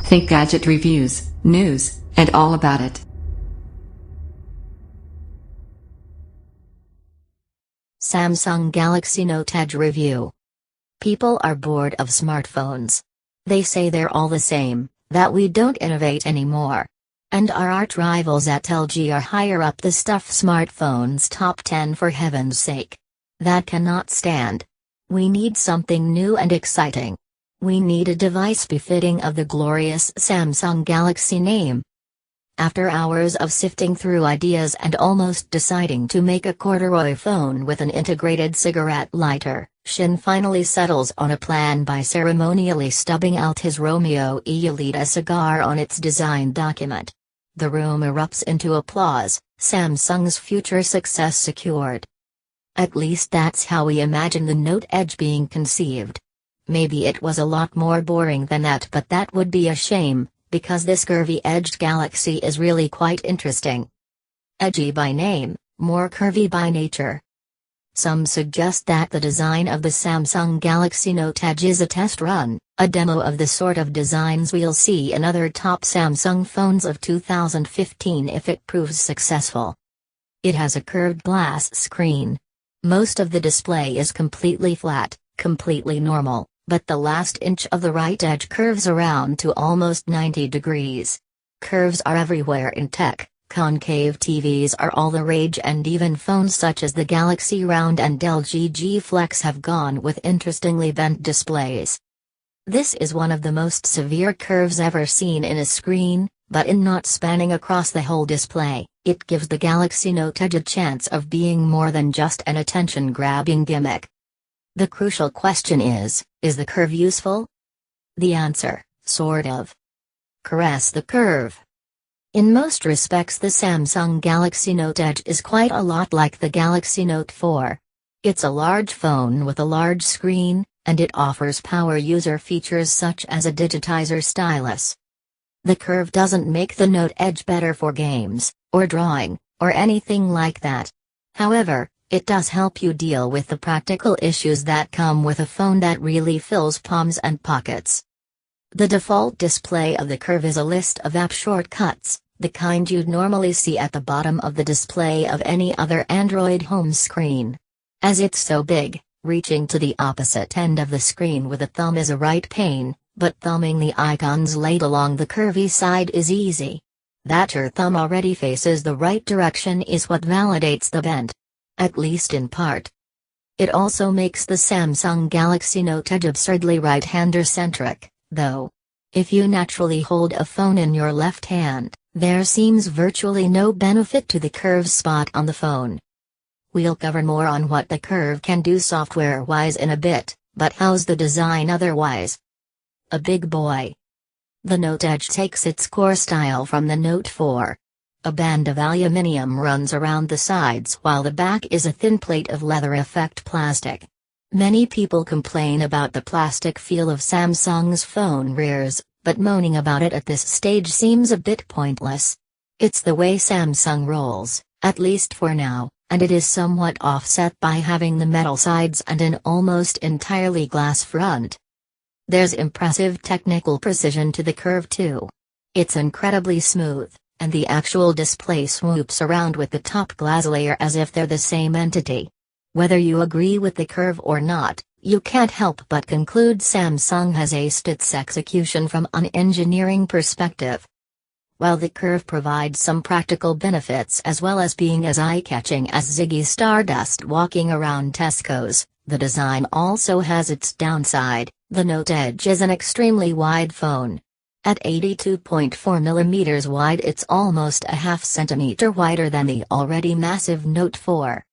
Think gadget reviews, news, and all about it. Samsung Galaxy Note Edge Review. People are bored of smartphones. They say they're all the same, that we don't innovate anymore. And our arch rivals at LG are higher up the stuff smartphones top 10 for heaven's sake. That cannot stand. We need something new and exciting. We need a device befitting of the glorious Samsung Galaxy name. After hours of sifting through ideas and almost deciding to make a corduroy phone with an integrated cigarette lighter, Shin finally settles on a plan by ceremonially stubbing out his Romeo y Julieta cigar on its design document. The room erupts into applause, Samsung's future success secured. At least that's how we imagine the Note Edge being conceived. Maybe it was a lot more boring than that, but that would be a shame, because this curvy-edged Galaxy is really quite interesting. Edgy by name, more curvy by nature. Some suggest that the design of the Samsung Galaxy Note Edge is a test run, a demo of the sort of designs we'll see in other top Samsung phones of 2015 if it proves successful. It has a curved glass screen. Most of the display is completely flat, completely normal, but the last inch of the right edge curves around to almost 90 degrees. Curves are everywhere in tech. Concave TVs are all the rage, and even phones such as the Galaxy Round and LG G Flex have gone with interestingly bent displays. This is one of the most severe curves ever seen in a screen, but in not spanning across the whole display, it gives the Galaxy Note Edge a chance of being more than just an attention-grabbing gimmick. The crucial question is the curve useful? The answer, sort of. Caress the curve. In most respects, the Samsung Galaxy Note Edge is quite a lot like the Galaxy Note 4. It's a large phone with a large screen, and it offers power user features such as a digitizer stylus. The curve doesn't make the Note Edge better for games, or drawing, or anything like that. However, it does help you deal with the practical issues that come with a phone that really fills palms and pockets. The default display of the curve is a list of app shortcuts, the kind you'd normally see at the bottom of the display of any other Android home screen. As it's so big, reaching to the opposite end of the screen with a thumb is a right pain, but thumbing the icons laid along the curvy side is easy. That your thumb already faces the right direction is what validates the bend. At least in part. It also makes the Samsung Galaxy Note Edge absurdly right-hander-centric, though. If you naturally hold a phone in your left hand, there seems virtually no benefit to the curve spot on the phone. We'll cover more on what the curve can do software-wise in a bit, but how's the design otherwise? A big boy. The Note Edge takes its core style from the Note 4. A band of aluminium runs around the sides while the back is a thin plate of leather effect plastic. Many people complain about the plastic feel of Samsung's phone rears, but moaning about it at this stage seems a bit pointless. It's the way Samsung rolls, at least for now, and it is somewhat offset by having the metal sides and an almost entirely glass front. There's impressive technical precision to the curve too. It's incredibly smooth, and the actual display swoops around with the top glass layer as if they're the same entity. Whether you agree with the curve or not, you can't help but conclude Samsung has aced its execution from an engineering perspective. While the curve provides some practical benefits as well as being as eye-catching as Ziggy Stardust walking around Tesco's, the design also has its downside. The Note Edge is an extremely wide phone. At 82.4 mm wide, it's almost a half centimeter wider than the already massive Note 4.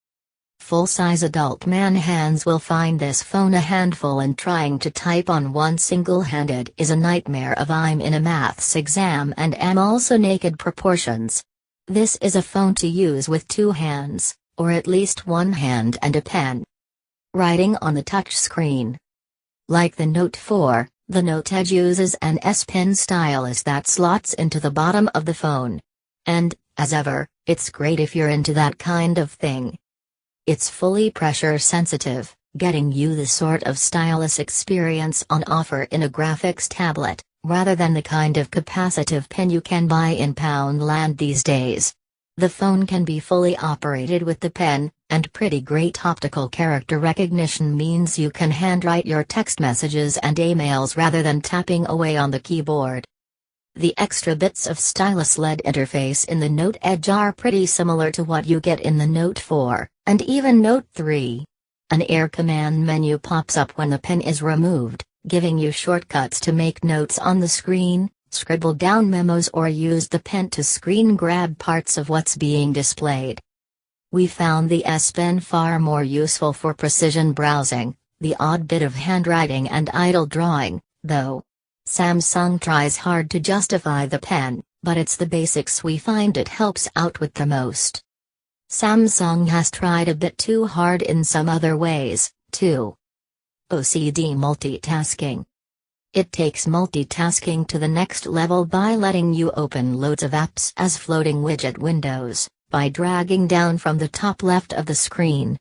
Full-size adult man hands will find this phone a handful, and trying to type on one single-handed is a nightmare of I'm in a maths exam and am also naked proportions. This is a phone to use with two hands, or at least one hand and a pen. Writing on the touch screen. Like the Note 4, the Note Edge uses an S Pen stylus that slots into the bottom of the phone. And, as ever, it's great if you're into that kind of thing. It's fully pressure sensitive, getting you the sort of stylus experience on offer in a graphics tablet, rather than the kind of capacitive pen you can buy in Poundland these days. The phone can be fully operated with the pen, and pretty great optical character recognition means you can handwrite your text messages and emails rather than tapping away on the keyboard. The extra bits of stylus LED interface in the Note Edge are pretty similar to what you get in the Note 4, and even Note 3. An Air command menu pops up when the pen is removed, giving you shortcuts to make notes on the screen, scribble down memos or use the pen to screen grab parts of what's being displayed. We found the S Pen far more useful for precision browsing, the odd bit of handwriting and idle drawing, though. Samsung tries hard to justify the pen, but it's the basics we find it helps out with the most. Samsung has tried a bit too hard in some other ways, too. OCD multitasking. It takes multitasking to the next level by letting you open loads of apps as floating widget windows, by dragging down from the top left of the screen.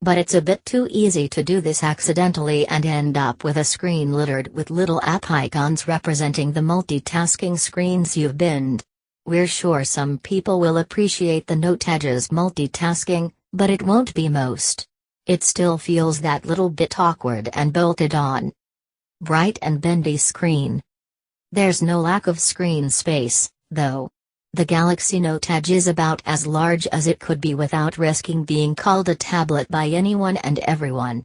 But it's a bit too easy to do this accidentally and end up with a screen littered with little app icons representing the multitasking screens you've binned. We're sure some people will appreciate the Note Edge's multitasking, but it won't be most. It still feels that little bit awkward and bolted on. Bright and bendy screen. There's no lack of screen space, though. The Galaxy Note Edge is about as large as it could be without risking being called a tablet by anyone and everyone.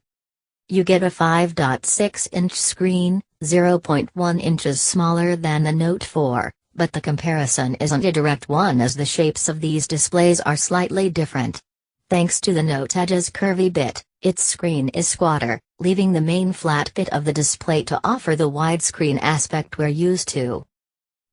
You get a 5.6-inch screen, 0.1 inches smaller than the Note 4, but the comparison isn't a direct one as the shapes of these displays are slightly different. Thanks to the Note Edge's curvy bit, its screen is squatter, leaving the main flat bit of the display to offer the widescreen aspect we're used to.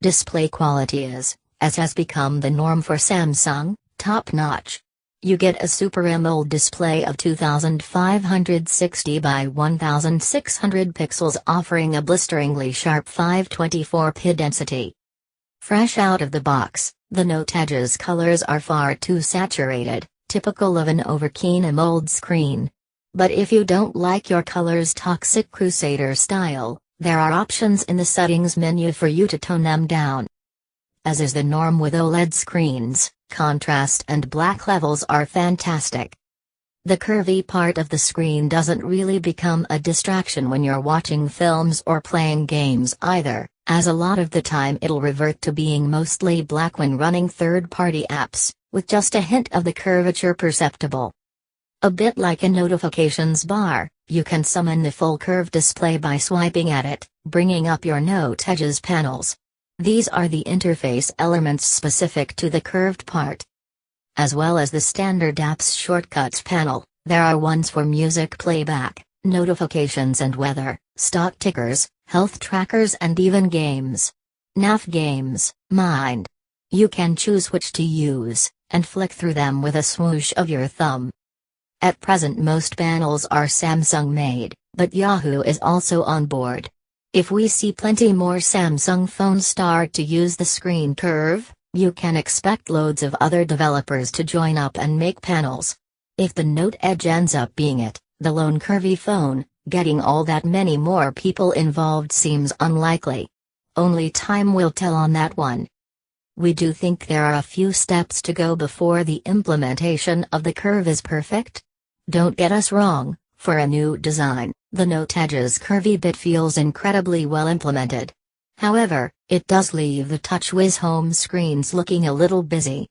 Display quality is, as has become the norm for Samsung, top-notch. You get a Super AMOLED display of 2560 by 1600 pixels offering a blisteringly sharp 524p density. Fresh out of the box, the Note Edge's colors are far too saturated, typical of an overkeen AMOLED screen. But if you don't like your colors toxic Crusader style, there are options in the settings menu for you to tone them down. As is the norm with OLED screens, contrast and black levels are fantastic. The curvy part of the screen doesn't really become a distraction when you're watching films or playing games either, as a lot of the time it'll revert to being mostly black when running third-party apps, with just a hint of the curvature perceptible. A bit like a notifications bar, you can summon the full curve display by swiping at it, bringing up your Note Edge's panels. These are the interface elements specific to the curved part. As well as the standard apps shortcuts panel, there are ones for music playback, notifications and weather, stock tickers, health trackers and even games. NAF games, mind. You can choose which to use, and flick through them with a swoosh of your thumb. At present most panels are Samsung made, but Yahoo is also on board. If we see plenty more Samsung phones start to use the screen curve, you can expect loads of other developers to join up and make panels. If the Note Edge ends up being it, the lone curvy phone, getting all that many more people involved seems unlikely. Only time will tell on that one. We do think there are a few steps to go before the implementation of the curve is perfect. Don't get us wrong, for a new design, the Note Edge's curvy bit feels incredibly well implemented. However, it does leave the TouchWiz home screens looking a little busy.